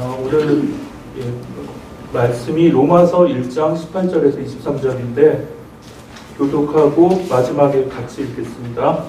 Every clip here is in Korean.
오늘 말씀이 로마서 1장 18절에서 23절인데 교독하고 마지막에 같이 읽겠습니다.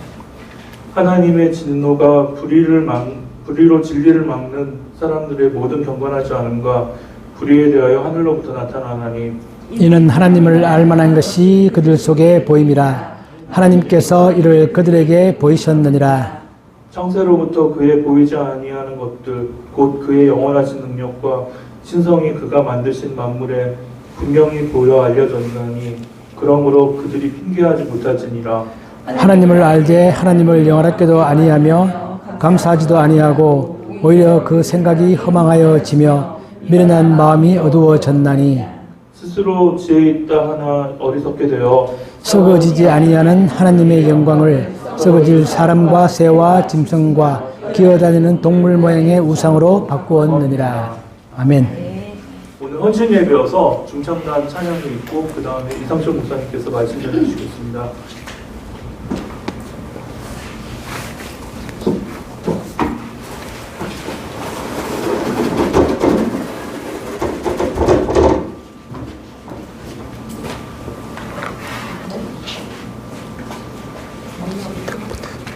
하나님의 진노가 불의로 진리를 막는 사람들의 모든 경건하지 않음과 불의에 대하여 하늘로부터 나타나나니 이는 하나님을 알만한 것이 그들 속에 보임이라. 하나님께서 이를 그들에게 보이셨느니라. 창세로부터 그의 보이지 아니하는 것들 곧 그의 영원하신 능력과 신성이 그가 만드신 만물에 분명히 보여 알려졌나니 그러므로 그들이 핑계하지 못하지니라. 하나님을 알되 하나님을 영원하게도 아니하며 감사하지도 아니하고 오히려 그 생각이 허망하여지며 미련한 마음이 어두워졌나니 스스로 지혜 있다 하나 어리석게 되어 썩어지지 아니하는 하나님의 영광을 썩어질 사람과 새와 짐승과 기어다니는 동물 모양의 우상으로 바꾸었느니라. 아멘. 오늘 헌신 예배여서 중창단 찬양이 있고 그 다음에 이상철 목사님께서 말씀 전해주시겠습니다.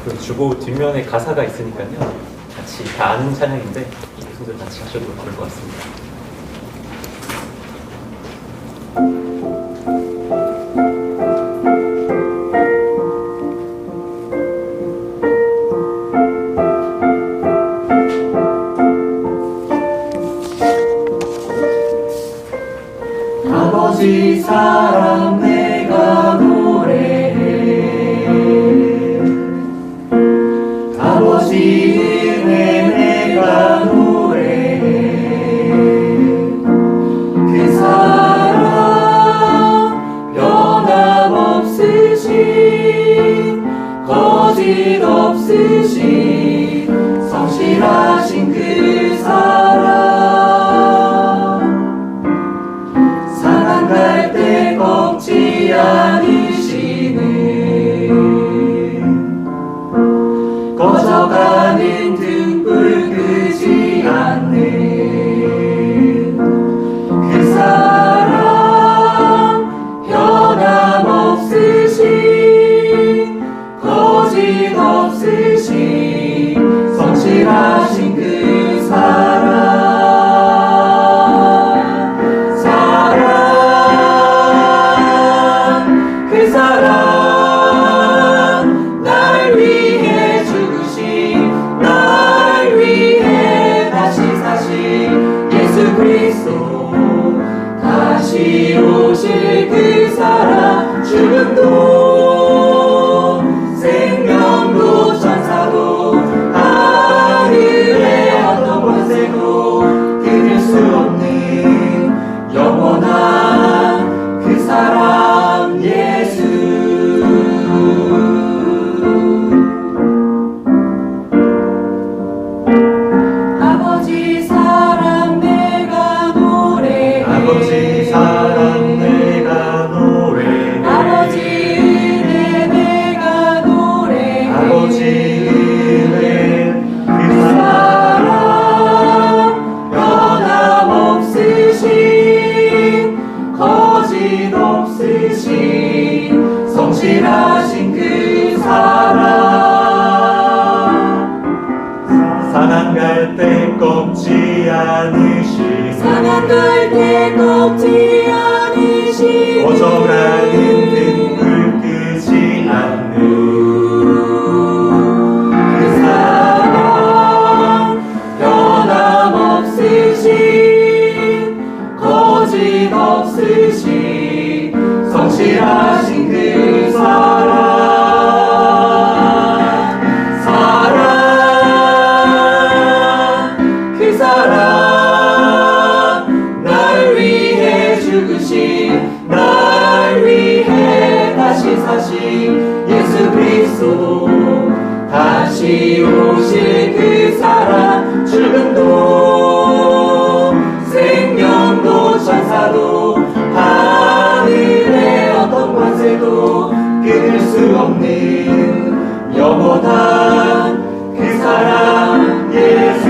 그 주보 뒷면에 가사가 있으니까요. 같이 다 아는 찬양인데 손들 같이 하셔도 좋을 것 같습니다. 아버지 사랑 내가 노래해 아버지 은혜 내가 노래해 그 사랑 변함없으신 거짓 없으신 성실하신 그 사랑 갈 때 꺾지 않으시는 꺼져가는 등불 끄지 않는 그 사랑 변함없으신 거짓 없으신 성실하신 그 사랑 그 사랑 날 위해 죽으신 날 위해 다시 사신 예수 그리스도 다시 오실 그 사랑 죽음도 생명도 천사도 하늘의 어떤 권세도 끊을 수 없는 영원한 그 사랑 예수 아버지 사랑 내가 노래해 아버지 사랑 내가 노래해 아버지 은혜 내가 노래해 아버지 은혜 그 사랑 변함없으신 거짓 없으신 성실하신 그 사랑 사랑 갈 때 꺾지 않으시 사랑 갈 때 꺾지 않으신 꺼져가는 등불 끄지 않는 그 사랑 변함없으신 거짓 없으신 성실하신 그 사랑 그 사랑 날 위해 죽으신 날 위해 다시 사신 예수 그리스도 다시 오실 그 사랑 죽음도 생명도 천사도 하늘의 어떤 권세도 끊을 수 없는 영원한 그 사랑 예수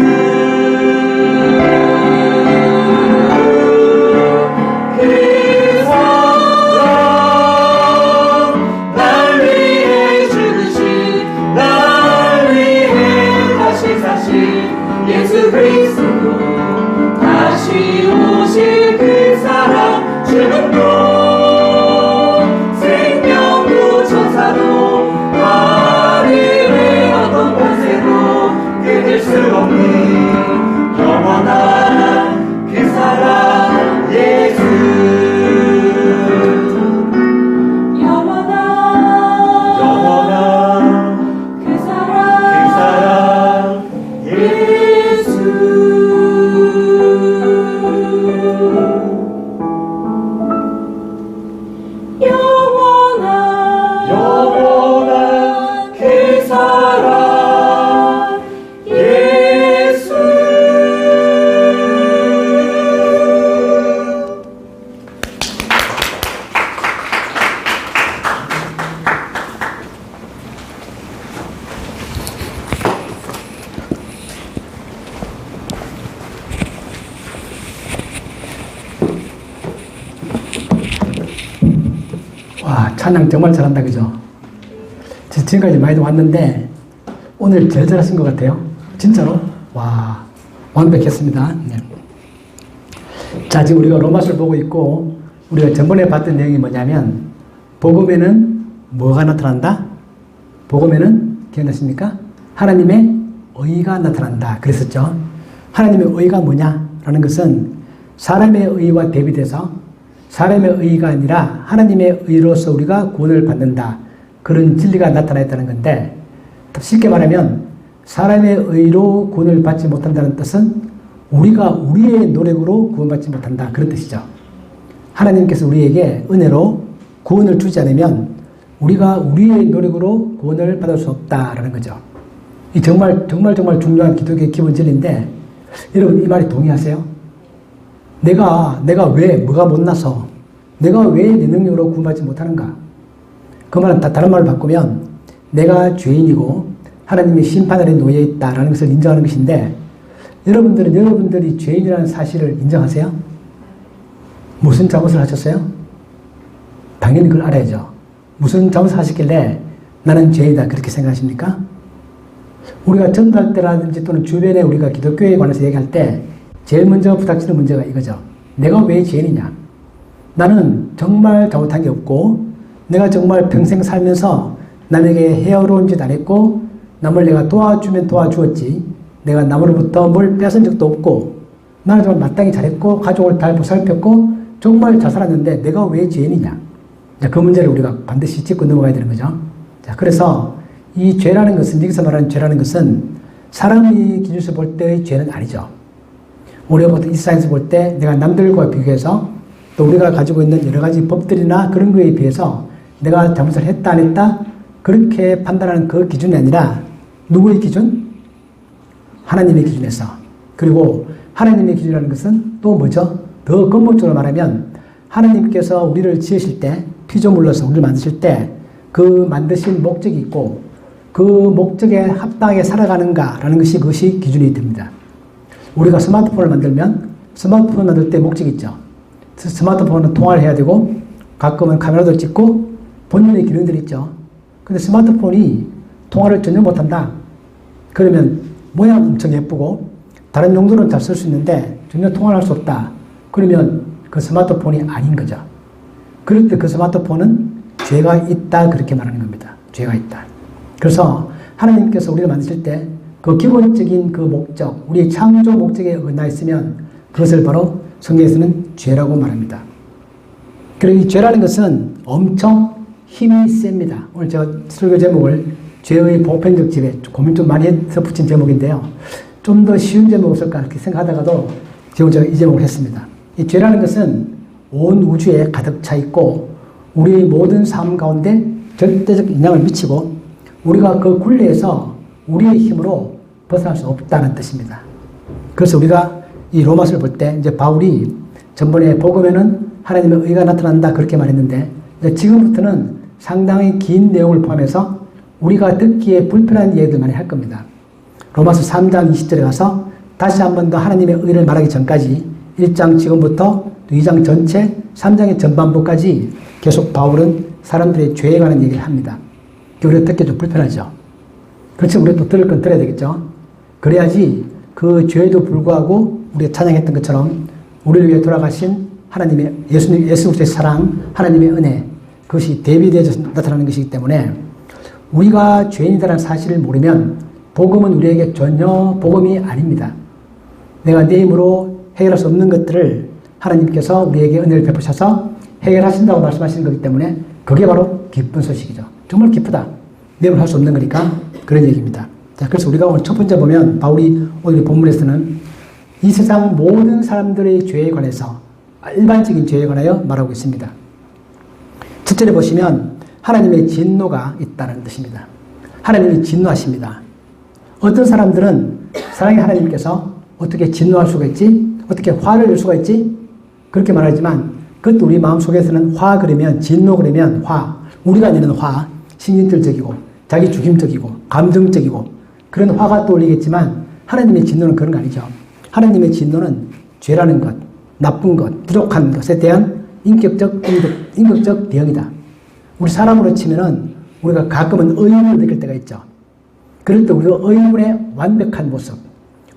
찬양 정말 잘한다, 그죠? 지금까지 많이 왔는데 오늘 제일 잘하신 것 같아요. 진짜로. 와, 완벽했습니다. 네. 자, 지금 우리가 로마서를 보고 있고 우리가 전번에 봤던 내용이 뭐냐면 복음에는 뭐가 나타난다? 복음에는 기억나십니까? 하나님의 의가 나타난다. 그랬었죠. 하나님의 의가 뭐냐라는 것은 사람의 의와 대비돼서 사람의 의가 아니라 하나님의 의로서 우리가 구원을 받는다. 그런 진리가 나타나 있다는 건데 쉽게 말하면 사람의 의로 구원을 받지 못한다는 뜻은 우리가 우리의 노력으로 구원받지 못한다. 그런 뜻이죠. 하나님께서 우리에게 은혜로 구원을 주지 않으면 우리가 우리의 노력으로 구원을 받을 수 없다라는 거죠. 이 정말 중요한 기독교의 기본 진리인데 여러분 이 말이 동의하세요? 내가 왜 뭐가 못나서 내가 왜 내 능력으로 구원받지 못하는가? 그 말은 다른 말을 바꾸면 내가 죄인이고 하나님의 심판 아래 놓여 있다라는 것을 인정하는 것인데 여러분들이 죄인이라는 사실을 인정하세요? 무슨 잘못을 하셨어요? 당연히 그걸 알아야죠. 무슨 잘못을 하셨길래 나는 죄인이다 그렇게 생각하십니까? 우리가 전도할 때라든지 또는 주변에 우리가 기독교에 관해서 얘기할 때 제일 먼저 부닥치는 문제가 이거죠. 내가 왜 죄인이냐? 나는 정말 잘못한 게 없고 내가 정말 평생 살면서 남에게 해로운 짓 안 했고 남을 내가 도와주면 도와주었지 내가 남으로부터 뭘 뺏은 적도 없고 나는 정말 마땅히 잘했고 가족을 잘 보살폈고 정말 잘 살았는데 내가 왜 죄인이냐? 자, 그 문제를 우리가 반드시 짚고 넘어가야 되는 거죠. 자, 그래서 이 죄라는 것은 여기서 말하는 죄라는 것은 사람이 기준에서 볼 때의 죄는 아니죠. 우리가 보통 이 세상에서 볼 때 내가 남들과 비교해서 또 우리가 가지고 있는 여러 가지 법들이나 그런 거에 비해서 내가 잘못을 했다 안 했다 그렇게 판단하는 그 기준이 아니라 누구의 기준? 하나님의 기준에서. 그리고 하나님의 기준이라는 것은 또 뭐죠? 더 근본적으로 말하면 하나님께서 우리를 지으실 때 피조물로서 우리를 만드실 때 그 만드신 목적이 있고 그 목적에 합당하게 살아가는가라는 것이 그것이 기준이 됩니다. 우리가 스마트폰을 만들면 스마트폰 만들 때 목적이 있죠. 스마트폰은 통화를 해야 되고 가끔은 카메라도 찍고 본연의 기능들이 있죠. 근데 스마트폰이 통화를 전혀 못한다. 그러면 모양 엄청 예쁘고 다른 용도는 잘 쓸 수 있는데 전혀 통화를 할 수 없다. 그러면 그 스마트폰이 아닌 거죠. 그럴 때 그 스마트폰은 죄가 있다 그렇게 말하는 겁니다. 죄가 있다. 그래서 하나님께서 우리를 만드실 때 그 기본적인 그 목적, 우리의 창조 목적에 어긋나 있으면 그것을 바로 성경에서는 죄라고 말합니다. 그리고 이 죄라는 것은 엄청 힘이 셉니다. 오늘 제가 설교 제목을 죄의 보편적 지배, 고민 좀 많이 해서 붙인 제목인데요. 좀 더 쉬운 제목 없을까 이렇게 생각하다가도 지금 제가 이 제목을 했습니다. 이 죄라는 것은 온 우주에 가득 차 있고 우리의 모든 삶 가운데 절대적 영향을 미치고 우리가 그 굴레에서 우리의 힘으로 벗어날 수 없다는 뜻입니다. 그래서 우리가 이 로마서를 볼 때 이제 바울이 전번에 복음에는 하나님의 의가 나타난다 그렇게 말했는데 이제 지금부터는 상당히 긴 내용을 포함해서 우리가 듣기에 불편한 이야기들 많이 할 겁니다. 로마서 3장 20절에 가서 다시 한 번 더 하나님의 의를 말하기 전까지 1장 지금부터 2장 전체 3장의 전반부까지 계속 바울은 사람들의 죄에 관한 얘기를 합니다. 우리가 듣기 좀 불편하죠. 그렇지 우리가 또 들을 건 들어야 되겠죠. 그래야지 그 죄에도 불구하고 우리가 찬양했던 것처럼 우리를 위해 돌아가신 하나님의 예수 그리스도의 사랑, 하나님의 은혜 그것이 대비되어서 나타나는 것이기 때문에 우리가 죄인이라는 사실을 모르면 복음은 우리에게 전혀 복음이 아닙니다. 내가 내 힘으로 해결할 수 없는 것들을 하나님께서 우리에게 은혜를 베푸셔서 해결하신다고 말씀하시는 거기 때문에 그게 바로 기쁜 소식이죠. 정말 기쁘다. 내 힘으로 할 수 없는 거니까 그런 얘기입니다. 자, 그래서 우리가 오늘 첫 번째 보면 바울이 오늘 본문에서는 이 세상 모든 사람들의 죄에 관해서 일반적인 죄에 관하여 말하고 있습니다. 첫째를 보시면 하나님의 진노가 있다는 뜻입니다. 하나님이 진노하십니다. 어떤 사람들은 사랑의 하나님께서 어떻게 진노할 수가 있지? 어떻게 화를 낼 수가 있지? 그렇게 말하지만 그것도 우리 마음속에서는 화 그러면 진노 그러면 화, 우리가 내는 화, 신경질적이고 자기 중심적이고 감정적이고 그런 화가 떠올리겠지만 하나님의 진노는 그런 거 아니죠. 하나님의 진노는 죄라는 것, 나쁜 것, 부족한 것에 대한 인격적 대응이다. 우리 사람으로 치면은 우리가 가끔은 의문을 느낄 때가 있죠. 그럴 때 우리가 의문의 완벽한 모습,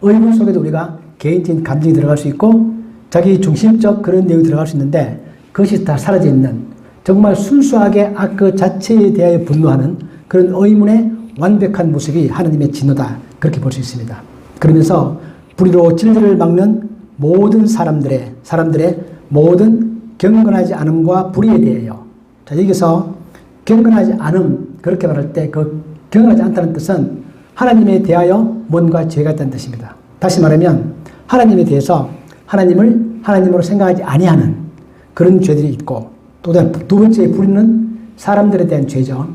의문 속에도 우리가 개인적인 감정이 들어갈 수 있고 자기 중심적 그런 내용이 들어갈 수 있는데 그것이 다 사라져 있는 정말 순수하게 그 자체에 대하여 분노하는 그런 의문의 완벽한 모습이 하나님의 진노다. 그렇게 볼 수 있습니다. 그러면서 불의로 진리를 막는 모든 사람들의 모든 경건하지 않음과 불의에 대하여 자 여기서 경건하지 않음 그렇게 말할 때 그 경건하지 않다는 뜻은 하나님에 대하여 뭔가 죄가 있다는 뜻입니다. 다시 말하면 하나님에 대해서 하나님을 하나님으로 생각하지 아니하는 그런 죄들이 있고 또 두 번째 불의는 사람들에 대한 죄죠.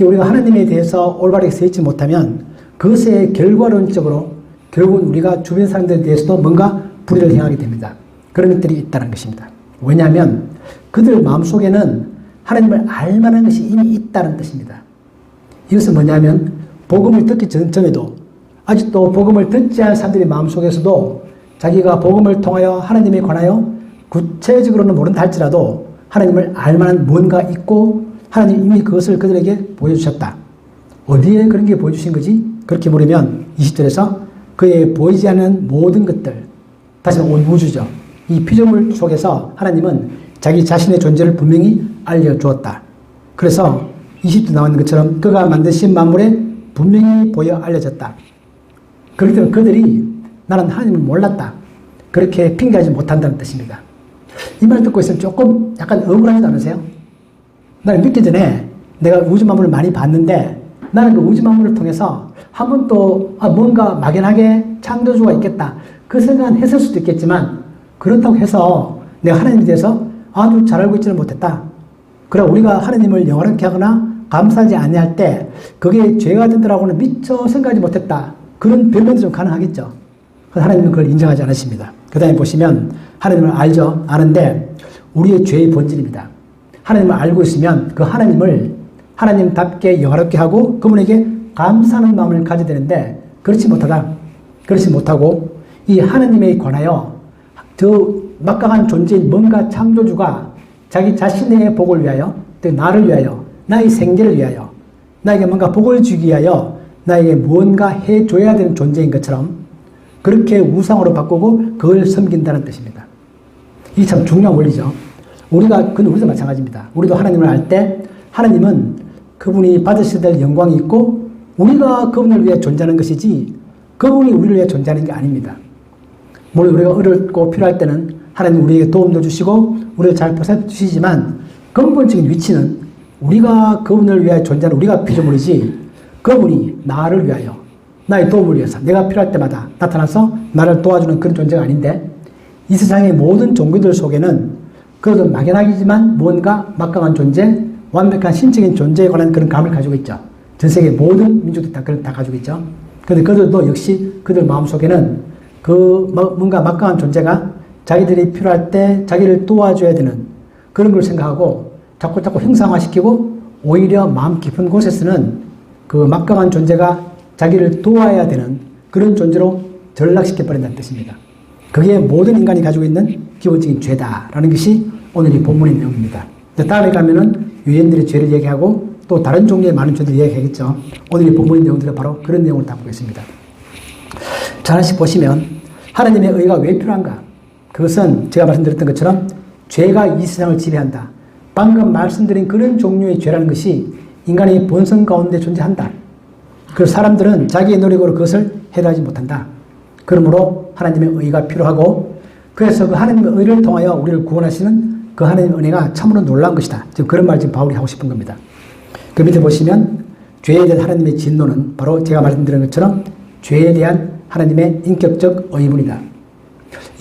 우리가 하나님에 대해서 올바르게 서 있지 못하면 그것의 결과론적으로 결국은 우리가 주변 사람들에 대해서도 뭔가 불의를 행하게 됩니다. 그런 것들이 있다는 것입니다. 왜냐하면 그들 마음속에는 하나님을 알만한 것이 이미 있다는 뜻입니다. 이것은 뭐냐면 복음을 듣기 전에도 아직도 복음을 듣지 않은 사람들의 마음속에서도 자기가 복음을 통하여 하나님에 관하여 구체적으로는 모른다 할지라도 하나님을 알만한 뭔가 있고 하나님 이미 그것을 그들에게 보여주셨다. 어디에 그런 게 보여주신 거지? 그렇게 물으면 20절에서 그의 보이지 않는 모든 것들 다시 온 우주죠. 이 피조물 속에서 하나님은 자기 자신의 존재를 분명히 알려주었다. 그래서 20절 나오는 것처럼 그가 만드신 만물에 분명히 보여 알려졌다. 그렇기 때문에 그들이 나는 하나님을 몰랐다. 그렇게 핑계하지 못한다는 뜻입니다. 이 말 듣고 있으면 조금 약간 억울하지도 않으세요? 나는 믿기 전에 내가 우주 만물을 많이 봤는데 나는 그 우주 만물을 통해서 한 번도 뭔가 막연하게 창조주가 있겠다. 그 생각은 했을 수도 있겠지만 그렇다고 해서 내가 하나님에 대해서 아주 잘 알고 있지는 못했다. 그래 우리가 하나님을 영원하게 하거나 감사하지 아니할 때 그게 죄가 된다라고는 미처 생각하지 못했다. 그런 변명도 좀 가능하겠죠. 하나님은 그걸 인정하지 않으십니다. 그 다음에 보시면 하나님을 알죠. 아는데 우리의 죄의 본질입니다. 하나님을 알고 있으면 그 하나님을 하나님답게 영화롭게 하고 그분에게 감사하는 마음을 가져야 되는데 그렇지 못하다. 그렇지 못하고 이 하나님에 관하여 저 막강한 존재인 뭔가 창조주가 자기 자신의 복을 위하여 또 나를 위하여 나의 생계를 위하여 나에게 뭔가 복을 주기 위하여 나에게 무언가 해줘야 되는 존재인 것처럼 그렇게 우상으로 바꾸고 그걸 섬긴다는 뜻입니다. 이게 참 중요한 원리죠. 우리도 마찬가지입니다. 우리도 하나님을 알 때 하나님은 그분이 받으셔야 될 영광이 있고 우리가 그분을 위해 존재하는 것이지 그분이 우리를 위해 존재하는 게 아닙니다. 물론 우리가 어렵고 필요할 때는 하나님 우리에게 도움도 주시고 우리를 잘 보살펴 주시지만 근본적인 위치는 우리가 그분을 위해 존재하는 우리가 피조물이지 그분이 나를 위하여 나의 도움을 위해서 내가 필요할 때마다 나타나서 나를 도와주는 그런 존재가 아닌데 이 세상의 모든 종교들 속에는 그래도 막연하지만 뭔가 막강한 존재, 완벽한 신적인 존재에 관한 그런 감을 가지고 있죠. 전 세계 모든 민족들이 다 가지고 있죠. 그런데 그들도 역시 그들 마음속에는 그 뭔가 막강한 존재가 자기들이 필요할 때 자기를 도와줘야 되는 그런 걸 생각하고 자꾸 형상화시키고 오히려 마음 깊은 곳에서는 그 막강한 존재가 자기를 도와야 되는 그런 존재로 전락시켜버린다는 뜻입니다. 그게 모든 인간이 가지고 있는 기본적인 죄다라는 것이 오늘 이 본문의 내용입니다. 다음에 가면은 유대인들의 죄를 얘기하고 또 다른 종류의 많은 죄들을 얘기하겠죠. 오늘 이 본문의 내용들은 바로 그런 내용을 담보겠습니다. 자, 하나씩 보시면 하나님의 의가 왜 필요한가? 그것은 제가 말씀드렸던 것처럼 죄가 이 세상을 지배한다. 방금 말씀드린 그런 종류의 죄라는 것이 인간의 본성 가운데 존재한다. 그래서 사람들은 자기의 노력으로 그것을 해결하지 못한다. 그러므로 하나님의 의가 필요하고 그래서 그 하나님의 의를 통하여 우리를 구원하시는 그 하나님의 은혜가 참으로 놀라운 것이다. 지금 그런 말 지금 바울이 하고 싶은 겁니다. 그 밑에 보시면 죄에 대한 하나님의 진노는 바로 제가 말씀드린 것처럼 죄에 대한 하나님의 인격적 의문이다.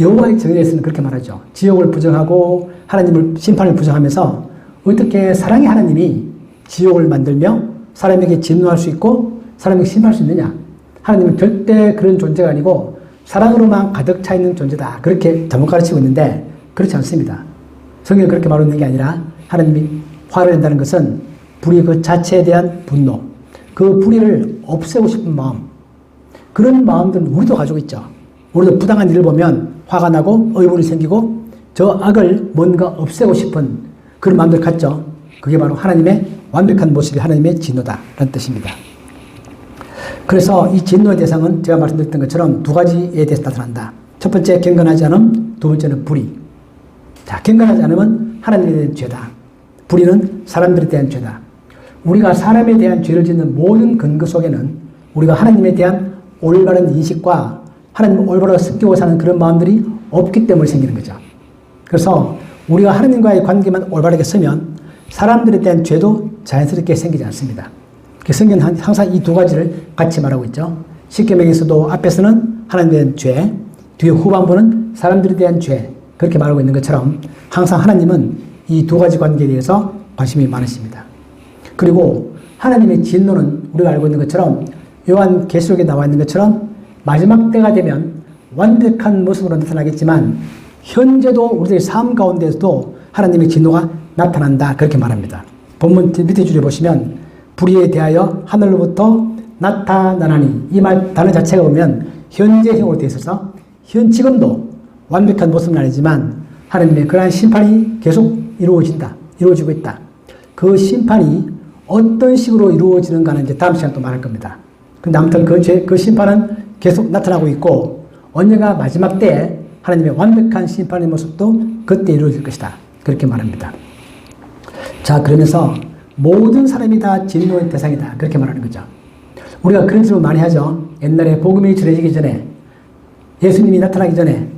여호와의 정의에서는 그렇게 말하죠. 지옥을 부정하고 하나님을 심판을 부정하면서 어떻게 사랑의 하나님이 지옥을 만들며 사람에게 진노할 수 있고 사람에게 심판할 수 있느냐. 하나님은 절대 그런 존재가 아니고 사랑으로만 가득 차 있는 존재다. 그렇게 잘못 가르치고 있는데 그렇지 않습니다. 성경은 그렇게 말하고 있는 게 아니라 하나님이 화를 낸다는 것은 불의 그 자체에 대한 분노, 그 불의를 없애고 싶은 마음, 그런 마음들은 우리도 가지고 있죠. 우리도 부당한 일을 보면 화가 나고 의문이 생기고 저 악을 뭔가 없애고 싶은 그런 마음들 갖죠. 그게 바로 하나님의 완벽한 모습이 하나님의 진노다라는 뜻입니다. 그래서 이 진노의 대상은 제가 말씀드렸던 것처럼 두 가지에 대해서 나타난다. 첫 번째 경건하지 않음, 두 번째는 불의. 자, 경건하지 않으면 하나님에 대한 죄다. 불의는 사람들에 대한 죄다. 우리가 사람에 대한 죄를 짓는 모든 근거 속에는 우리가 하나님에 대한 올바른 인식과 하나님을 올바르게 습격하고 사는 그런 마음들이 없기 때문에 생기는 거죠. 그래서 우리가 하나님과의 관계만 올바르게 서면 사람들에 대한 죄도 자연스럽게 생기지 않습니다. 성경은 항상 이 두 가지를 같이 말하고 있죠. 십계명에서도 앞에서는 하나님에 대한 죄, 뒤에 후반부는 사람들에 대한 죄, 그렇게 말하고 있는 것처럼 항상 하나님은 이 두 가지 관계에 대해서 관심이 많으십니다. 그리고 하나님의 진노는 우리가 알고 있는 것처럼 요한 계시록에 나와 있는 것처럼 마지막 때가 되면 완벽한 모습으로 나타나겠지만 현재도 우리들의 삶 가운데서도 하나님의 진노가 나타난다, 그렇게 말합니다. 본문 밑에 줄에 보시면 불의에 대하여 하늘로부터 나타나나니, 이 말 단어 자체가 보면 현재형으로 되어 있어서 지금도 완벽한 모습은 아니지만 하나님의 그러한 심판이 계속 이루어지고 있다. 그 심판이 어떤 식으로 이루어지는가는 이제 다음 시간에 또 말할 겁니다. 근데 아무튼 그 심판은 계속 나타나고 있고 언젠가 마지막 때에 하나님의 완벽한 심판의 모습도 그때 이루어질 것이다, 그렇게 말합니다. 자, 그러면서 모든 사람이 다 진노의 대상이다, 그렇게 말하는 거죠. 우리가 그런 질문 많이 하죠. 옛날에 복음이 전해지기 전에, 예수님이 나타나기 전에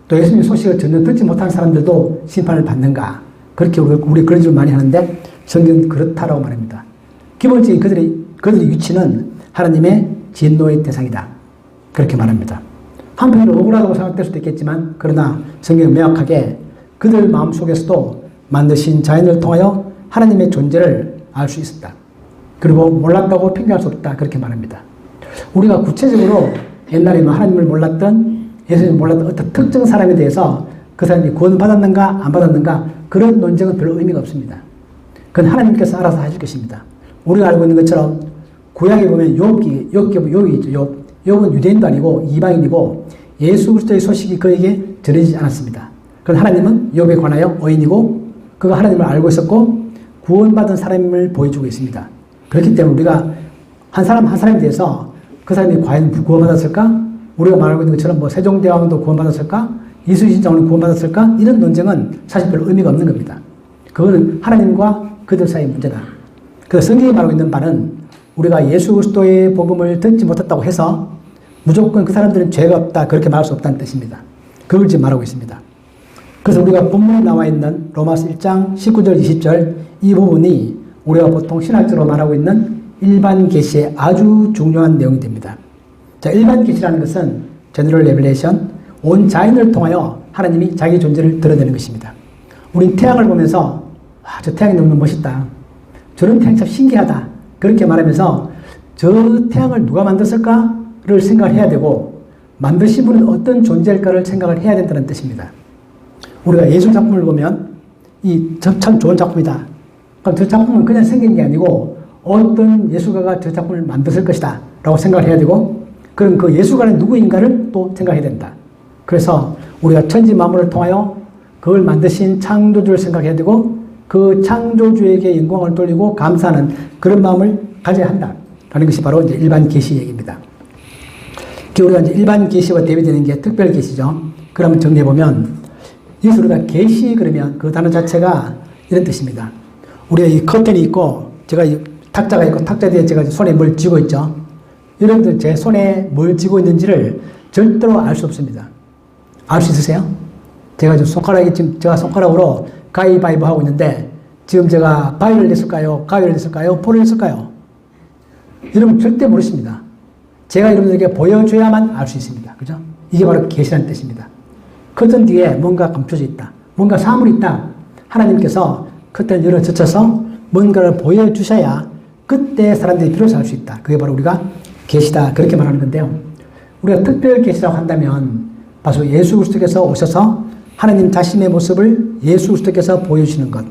또 예수님 소식을 전혀 듣지 못한 사람들도 심판을 받는가, 그렇게 우리 그런 질문 많이 하는데 성경은 그렇다라고 말합니다. 기본적인 그들의 위치는 하나님의 진노의 대상이다, 그렇게 말합니다. 한편으로 억울하다고 생각될 수도 있겠지만 그러나 성경은 명확하게 그들 마음속에서도 만드신 자연을 통하여 하나님의 존재를 알 수 있었다. 그리고 몰랐다고 핑계할 수 없다, 그렇게 말합니다. 우리가 구체적으로 옛날에 하나님을 몰랐던, 예수님을 몰랐던 어떤 특정 사람에 대해서 그 사람이 구원 받았는가 안 받았는가 그런 논쟁은 별로 의미가 없습니다. 그건 하나님께서 알아서 하실 것입니다. 우리가 알고 있는 것처럼 구약에 보면 욥이 있죠. 욥은 유대인도 아니고 이방인이고 예수 그리스도의 소식이 그에게 전해지지 않았습니다. 그건 하나님은 욥에 관하여 의인이고 그가 하나님을 알고 있었고 구원받은 사람을 보여주고 있습니다. 그렇기 때문에 우리가 한 사람에 대해서 그 사람이 과연 구원받았을까? 우리가 말하고 있는 것처럼 뭐 세종대왕도 구원받았을까? 이순신 장군은 구원받았을까? 이런 논쟁은 사실 별 의미가 없는 겁니다. 그거는 하나님과 그들 사이의 문제다. 그래서 성경이 말하고 있는 바는 우리가 예수 그리스도의 복음을 듣지 못했다고 해서 무조건 그 사람들은 죄가 없다, 그렇게 말할 수 없다는 뜻입니다. 그걸 지금 말하고 있습니다. 그래서 우리가 본문에 나와 있는 로마서 1장 19절 20절 이 부분이 우리가 보통 신학적으로 말하고 있는 일반 계시의 아주 중요한 내용이 됩니다. 자, 일반 계시라는 것은 제너럴 레벨레이션, 온 자연을 통하여 하나님이 자기 존재를 드러내는 것입니다. 우린 태양을 보면서 저 태양이 너무 멋있다, 저런 태양이 참 신기하다, 그렇게 말하면서 저 태양을 누가 만들었을까를 생각을 해야 되고 만드신 분은 어떤 존재일까를 생각을 해야 된다는 뜻입니다. 우리가 예술 작품을 보면 참 좋은 작품이다. 그럼 저 작품은 그냥 생긴 게 아니고 어떤 예술가가 저 작품을 만들었을 것이다 라고 생각을 해야 되고 그럼 그 예술가는 누구인가를 또 생각해야 된다. 그래서 우리가 천지 만물을 통하여 그걸 만드신 창조주를 생각해야 되고 그 창조주에게 영광을 돌리고 감사하는 그런 마음을 가져야 한다 라는 것이 바로 이제 일반 계시 얘기입니다. 우리가 이제 일반 계시와 대비되는 게 특별 계시죠. 그러면 정리해보면 여기서 우리가 계시 그러면 그 단어 자체가 이런 뜻입니다. 우리가 이 커튼이 있고 제가 이 탁자가 있고 탁자 뒤에 제가 손에 뭘 쥐고 있죠. 여러분들 제 손에 뭘 쥐고 있는지를 절대로 알 수 없습니다. 알 수 있으세요? 제가 지금 제가 손가락으로 가위바위보 하고 있는데 지금 제가 바위를 냈을까요? 가위를 냈을까요? 볼을 냈을까요? 여러분 절대 모르십니다. 제가 여러분들에게 보여줘야만 알 수 있습니다. 그죠? 이게 바로 계시라는 뜻입니다. 커튼 뒤에 뭔가 감춰져 있다. 뭔가 사물이 있다. 하나님께서 커튼을 열어 젖혀서 뭔가를 보여주셔야 그때 사람들이 비로소 알 수 있다. 그게 바로 우리가 계시다. 그렇게 말하는 건데요. 우리가 특별 계시라고 한다면 바로 예수 그리스도께서 오셔서 하나님 자신의 모습을 예수 그리스도께서 보여주시는 것.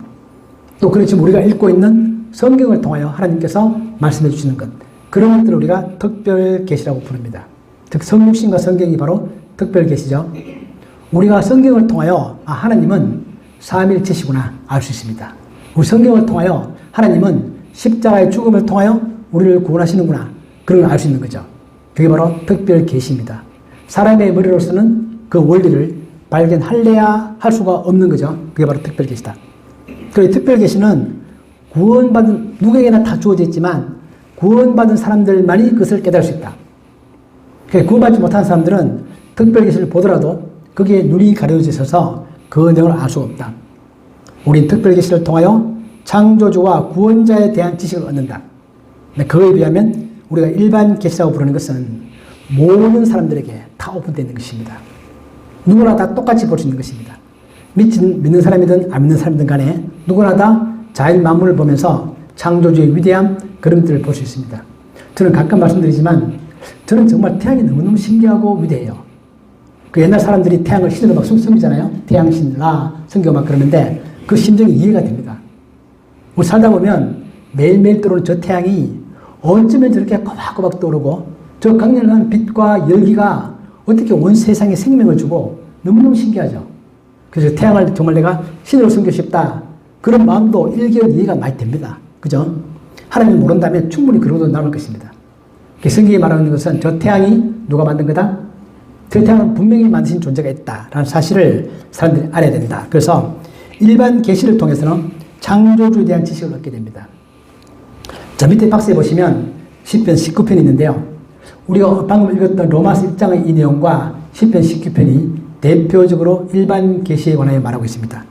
또 그렇지만 우리가 읽고 있는 성경을 통하여 하나님께서 말씀해 주시는 것. 그런 것들을 우리가 특별 계시라고 부릅니다. 즉 성육신과 성경이 바로 특별 계시죠. 우리가 성경을 통하여 하나님은 삼일체시구나 알 수 있습니다. 우리 성경을 통하여 하나님은 십자가의 죽음을 통하여 우리를 구원하시는구나. 그런 걸 알 수 있는 거죠. 그게 바로 특별 계시입니다. 사람의 머리로서는 그 원리를 발견할래야 할 수가 없는 거죠. 그게 바로 특별 계시다. 그 특별 계시는 구원받은 누구에게나 다 주어져 있지만 구원받은 사람들만이 그것을 깨달을 수 있다. 구원받지 못한 사람들은 특별 계시를 보더라도 거기에 눈이 가려져 있어서 그 내용을 알 수가 없다. 우린 특별 계시를 통하여 창조주와 구원자에 대한 지식을 얻는다. 그거에 비하면 우리가 일반 계시라고 부르는 것은 모든 사람들에게 다 오픈되어 있는 것입니다. 누구나 다 똑같이 볼 수 있는 것입니다. 믿는 사람이든 안 믿는 사람이든 간에 누구나 다 자연 만물을 보면서 창조주의 위대함 그런 것들을 볼 수 있습니다. 저는 가끔 말씀드리지만 저는 정말 태양이 너무너무 신기하고 위대해요. 그 옛날 사람들이 태양을 신으로 막 섬기잖아요. 태양신, 라, 성경 막 그러는데 그 심정이 이해가 됩니다. 우리 살다 보면 매일매일 떠오르는 저 태양이 어쩌면 저렇게 꼬박꼬박 떠오르고 저 강렬한 빛과 열기가 어떻게 온 세상에 생명을 주고 너무너무 신기하죠. 그래서 태양을 정말 내가 신으로 섬기고 싶다. 그런 마음도 일견 이해가 많이 됩니다. 그죠? 하나님을 모른다면 충분히 그러고도 나올 것입니다. 성경이 말하는 것은 저 태양이 누가 만든 거다? 저 태양은 분명히 만드신 존재가 있다라는 사실을 사람들이 알아야 된다. 그래서 일반 계시를 통해서는 창조주에 대한 지식을 얻게 됩니다. 자, 밑에 박스에 보시면 시편 19편이 있는데요. 우리가 방금 읽었던 로마서 1장의 이 내용과 시편 19편이 대표적으로 일반 계시에 관하여 말하고 있습니다.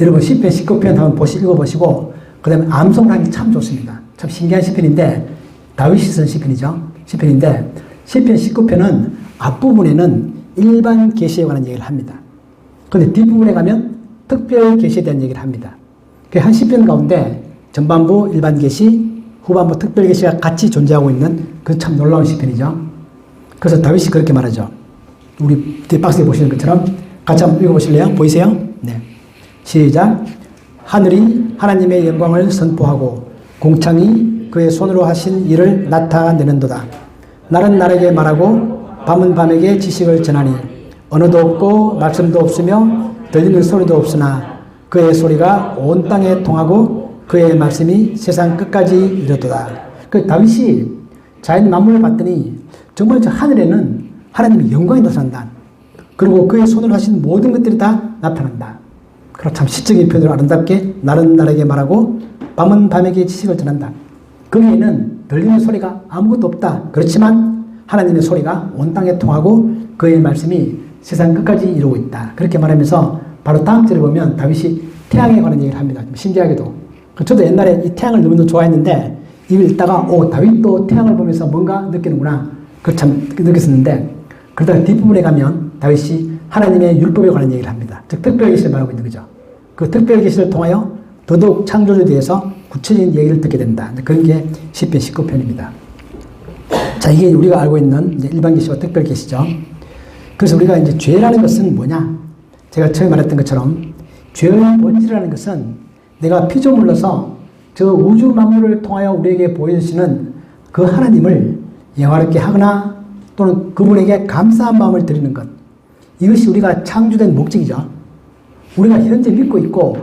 여러분 시편 19편 한번 읽어보시고 그 다음에 암송을 하기 참 좋습니다. 참 신기한 시편인데 다윗이 쓴 시편이죠. 시편인데 시편 19편은 앞부분에는 일반 계시에 관한 얘기를 합니다. 그런데 뒷부분에 가면 특별 계시에 대한 얘기를 합니다. 한 시편 가운데 전반부 일반 계시, 후반부 특별 계시가 같이 존재하고 있는 그 참 놀라운 시편이죠. 그래서 다윗이 그렇게 말하죠. 우리 뒷박스에 보시는 것처럼 같이 한번 읽어보실래요? 보이세요? 네. 시작. 하늘이 하나님의 영광을 선포하고 공창이 그의 손으로 하신 일을 나타내는도다. 날은 날에게 말하고 밤은 밤에게 지식을 전하니 언어도 없고 말씀도 없으며 들리는 소리도 없으나 그의 소리가 온 땅에 통하고 그의 말씀이 세상 끝까지 이르도다. 그 다윗이 자연 만물을 봤더니 정말 저 하늘에는 하나님의 영광이 나타난다. 그리고 그의 손으로 하신 모든 것들이 다 나타난다. 그리고 참 시적인 표현으로 아름답게 날은 날에게 말하고 밤은 밤에게 지식을 전한다. 거기에는 들리는 소리가 아무것도 없다. 그렇지만 하나님의 소리가 온 땅에 통하고 그의 말씀이 세상 끝까지 이루고 있다. 그렇게 말하면서 바로 다음 절에 보면 다윗이 태양에 관한 얘기를 합니다. 신기하게도. 저도 옛날에 이 태양을 너무너무 좋아했는데 이걸 읽다가 다윗도 태양을 보면서 뭔가 느끼는구나. 그걸 참 느꼈었는데 그러다가 뒷부분에 가면 다윗이 하나님의 율법에 관한 얘기를 합니다. 즉 특별 계시를 말하고 있는 거죠. 그 특별 계시를 통하여 더더욱 창조주에 대해서 구체적인 얘기를 듣게 된다. 그런 게 시편 19편입니다. 자, 이게 우리가 알고 있는 이제 일반 계시와 특별 계시죠. 그래서 우리가 이제 죄라는 것은 뭐냐? 제가 처음에 말했던 것처럼 죄의 본질이라는 것은 내가 피조물로서 저 우주 만물을 통하여 우리에게 보여주시는 그 하나님을 영화롭게 하거나 또는 그분에게 감사한 마음을 드리는 것. 이것이 우리가 창조된 목적이죠. 우리가 현재 믿고 있고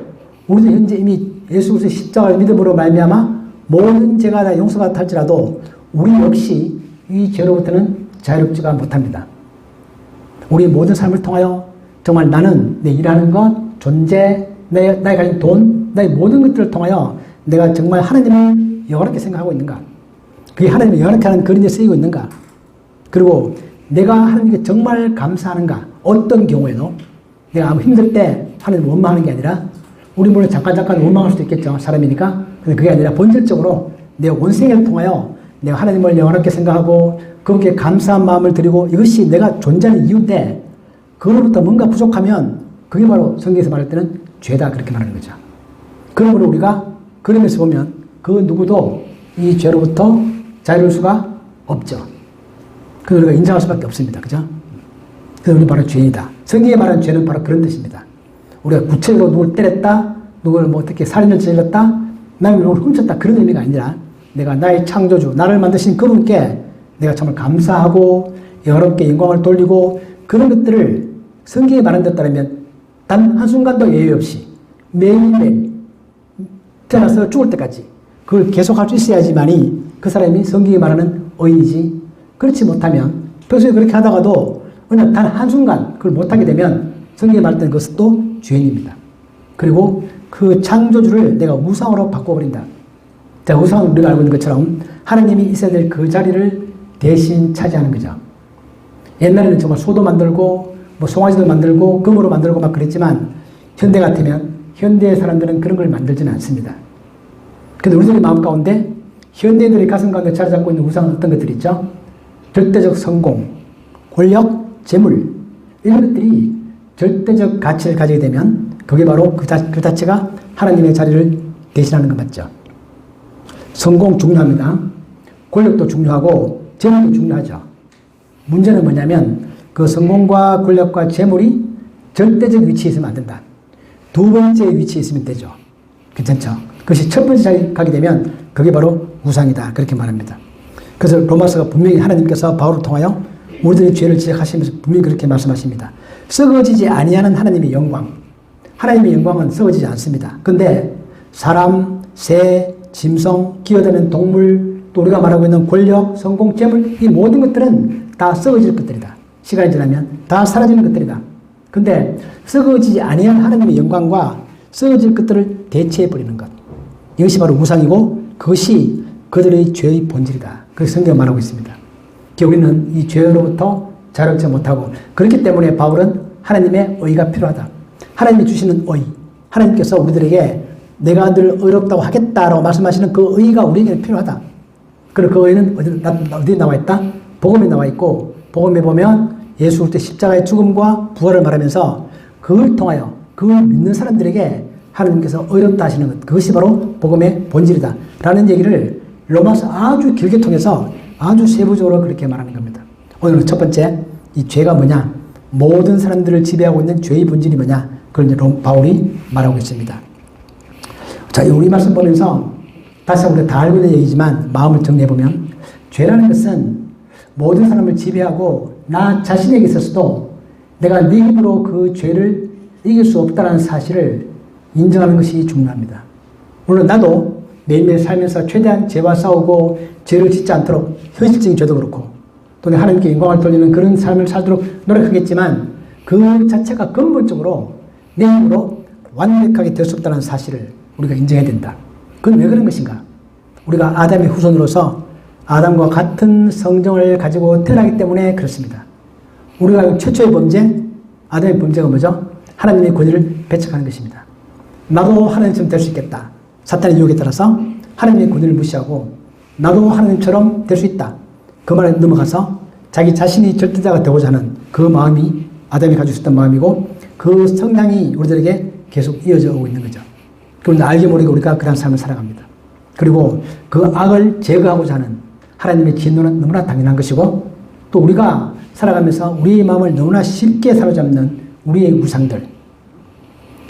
우리도 현재 이미 예수 그리스도의 십자가의 믿음으로 말미암아 모든 죄가 다 용서가 할지라도 우리 역시 이 죄로부터는 자유롭지가 못합니다. 우리 모든 삶을 통하여 정말 나는 내 일하는 것, 존재, 나의 가진 돈, 나의 모든 것들을 통하여 내가 정말 하나님을 영원하게 생각하고 있는가? 그게 하나님을 영원하게 하는 그림에 쓰이고 있는가? 그리고 내가 하나님께 정말 감사하는가? 어떤 경우에도 내가 아무 힘들 때 하나님을 원망하는 게 아니라 우리 물론 잠깐 원망할 수도 있겠죠. 사람이니까. 근데 그게 아니라 본질적으로 내 온 생애를 통하여 내가 하나님을 영원하게 생각하고 그분께 감사한 마음을 드리고 이것이 내가 존재하는 이유인데 그로부터 뭔가 부족하면 그게 바로 성경에서 말할 때는 죄다 그렇게 말하는 거죠. 그러므로 우리가 그러면서 보면 그 누구도 이 죄로부터 자유로울 수가 없죠. 그래서 우리가 인정할 수밖에 없습니다. 그죠? 그래서 우리 바로 죄인이다. 성경에 말하는 죄는 바로 그런 뜻입니다. 우리가 구체적으로 누굴 때렸다, 누굴 뭐 어떻게 살인을 저질렀다, 남의 누굴 훔쳤다 그런 의미가 아니라 내가 나의 창조주, 나를 만드신 그분께 내가 정말 감사하고 여러분께 영광을 돌리고 그런 것들을 성경에 말한 데 따르면 단 한순간도 예외 없이 매일매일 태어나서 죽을 때까지 그걸 계속할 수 있어야지만이 그 사람이 성경이 말하는 의인이지. 그렇지 못하면 평소에 그렇게 하다가도 어느 단 한순간 그걸 못하게 되면 성경이 말했던 그것도 죄인입니다. 그리고 그 창조주를 내가 우상으로 바꿔버린다. 자, 우상은 우리가 알고 있는 것처럼 하나님이 있어야 될 그 자리를 대신 차지하는 거죠. 옛날에는 정말 소도 만들고 뭐 송아지도 만들고 금으로 만들고 막 그랬지만 현대 같으면 현대의 사람들은 그런 걸 만들지는 않습니다. 근데 우리들의 마음 가운데 현대인들의 가슴 가운데 자리 잡고 있는 우상은 어떤 것들이 있죠? 절대적 성공, 권력, 재물 이런 것들이 절대적 가치를 가지게 되면 그게 바로 그 자체가 하나님의 자리를 대신하는 것 맞죠? 성공 중요합니다. 권력도 중요하고 재물도 중요하죠. 문제는 뭐냐면 그 성공과 권력과 재물이 절대적 위치에 있으면 안 된다. 두 번째 위치에 있으면 되죠. 괜찮죠? 그것이 첫 번째 자리에 가게 되면 그게 바로 우상이다. 그렇게 말합니다. 그래서 로마서가 분명히 하나님께서 바울을 통하여 우리들의 죄를 지적하시면서 분명히 그렇게 말씀하십니다. 썩어지지 아니하는 하나님의 영광. 하나님의 영광은 썩어지지 않습니다. 그런데 사람, 새, 짐승, 기어다니는 동물, 또 우리가 말하고 있는 권력, 성공, 재물 이 모든 것들은 다 썩어질 것들이다. 시간이 지나면 다 사라지는 것들이다. 근데 썩어지지 아니한 하나님의 영광과 썩어질 것들을 대체해버리는 것. 이것이 바로 우상이고 그것이 그들의 죄의 본질이다. 그렇게 성경이 말하고 있습니다. 우리는 이 죄로부터 자유롭지 못하고 그렇기 때문에 바울은 하나님의 의가 필요하다. 하나님이 주시는 의. 하나님께서 우리들에게 내가 늘 의롭다고 하겠다라고 말씀하시는 그 의가 우리에게 필요하다. 그리고 그 의는 어디에 나와 있다? 복음에 나와 있고 복음에 보면 예수 그리스도의 십자가의 죽음과 부활을 말하면서 그걸 통하여 그걸 믿는 사람들에게 하나님께서 의롭다 하시는 것 그것이 바로 복음의 본질이다 라는 얘기를 로마서 아주 길게 통해서 아주 세부적으로 그렇게 말하는 겁니다. 오늘 첫 번째 이 죄가 뭐냐 모든 사람들을 지배하고 있는 죄의 본질이 뭐냐 그걸 이제 바울이 말하고 있습니다. 자, 우리 말씀 보면서 다시 우리가 다 알고 있는 얘기지만 마음을 정리해보면 죄라는 것은 모든 사람을 지배하고 나 자신에게 있어서도 내가 네 힘으로 그 죄를 이길 수 없다는 사실을 인정하는 것이 중요합니다. 물론 나도 매일매일 살면서 최대한 죄와 싸우고 죄를 짓지 않도록 현실적인 죄도 그렇고 또 하나님께 영광을 돌리는 그런 삶을 살도록 노력하겠지만 그 자체가 근본적으로 내 힘으로 완벽하게 될 수 없다는 사실을 우리가 인정해야 된다. 그건 왜 그런 것인가? 우리가 아담의 후손으로서 아담과 같은 성정을 가지고 태어나기 때문에 그렇습니다. 우리가 최초의 범죄, 아담의 범죄가 뭐죠? 하나님의 권위를 배척하는 것입니다. 나도 하나님처럼 될 수 있겠다. 사탄의 유혹에 따라서 하나님의 권위를 무시하고 나도 하나님처럼 될 수 있다. 그 말에 넘어가서 자기 자신이 절대자가 되고자 하는 그 마음이 아담이 가지고 있었던 마음이고 그 성향이 우리들에게 계속 이어져 오고 있는 거죠. 그런데 알게 모르게 우리가 그런 삶을 살아갑니다. 그리고 그 악을 제거하고자 하는 하나님의 진노는 너무나 당연한 것이고 또 우리가 살아가면서 우리의 마음을 너무나 쉽게 사로잡는 우리의 우상들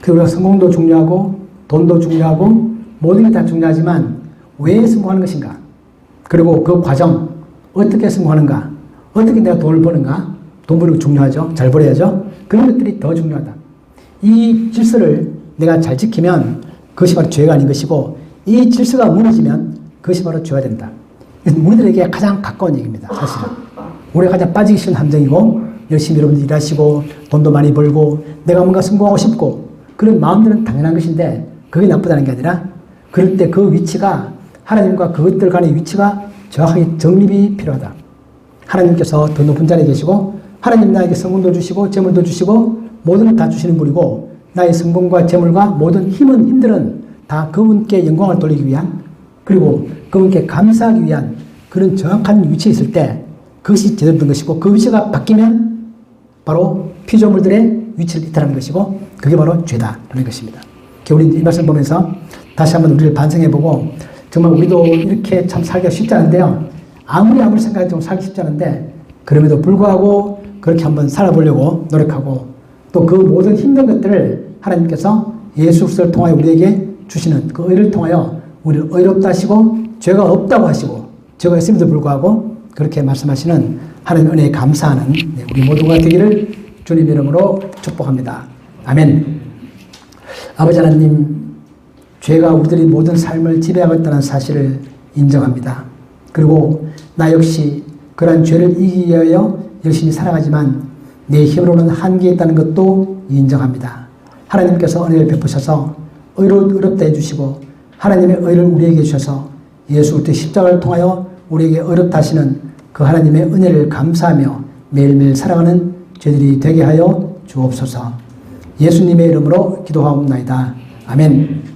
그리고 우리가 성공도 중요하고 돈도 중요하고 모든 게 다 중요하지만 왜 성공하는 것인가 그리고 그 과정 어떻게 성공하는가 어떻게 내가 돈을 버는가 돈 버는 거 중요하죠. 잘 벌어야죠. 그런 것들이 더 중요하다. 이 질서를 내가 잘 지키면 그것이 바로 죄가 아닌 것이고 이 질서가 무너지면 그것이 바로 죄가 된다. 우리들에게 가장 가까운 얘기입니다. 사실은. 우리가 가장 빠지기 쉬운 함정이고 열심히 여러분들 일하시고 돈도 많이 벌고 내가 뭔가 성공하고 싶고 그런 마음들은 당연한 것인데 그게 나쁘다는 게 아니라 그럴 때 그 위치가 하나님과 그것들 간의 위치가 정확하게 정립이 필요하다. 하나님께서 더 높은 자리에 계시고 하나님 나에게 성공도 주시고 재물도 주시고 모든 걸 다 주시는 분이고 나의 성공과 재물과 모든 힘들은 다 그분께 영광을 돌리기 위한 그리고 그분께 감사하기 위한 그런 정확한 위치에 있을 때 그것이 제대로 된 것이고 그 위치가 바뀌면 바로 피조물들의 위치를 이탈하는 것이고 그게 바로 죄다라는 것입니다. 우리 이 말씀 보면서 다시 한번 우리를 반성해보고 정말 우리도 이렇게 참 살기가 쉽지 않은데요. 아무리 생각해도 살기 쉽지 않은데 그럼에도 불구하고 그렇게 한번 살아보려고 노력하고 또 그 모든 힘든 것들을 하나님께서 예수 그리스도를 통하여 우리에게 주시는 그 의를 통하여 우리를 의롭다 하시고 죄가 없다고 하시고 죄가 있음에도 불구하고 그렇게 말씀하시는 하나님 은혜에 감사하는 우리 모두가 되기를 주님 이름으로 축복합니다. 아멘. 아버지 하나님 죄가 우리들의 모든 삶을 지배하고 있다는 사실을 인정합니다. 그리고 나 역시 그러한 죄를 이기기 위하여 열심히 살아가지만 내 힘으로는 한계에 있다는 것도 인정합니다. 하나님께서 은혜를 베푸셔서 어렵다 해주시고 하나님의 의를 우리에게 주셔서 예수 그리스도의 십자가를 통하여 우리에게 어렵다 하시는 그 하나님의 은혜를 감사하며 매일매일 살아가는 저희들이 되게 하여 주옵소서. 예수님의 이름으로 기도하옵나이다. 아멘.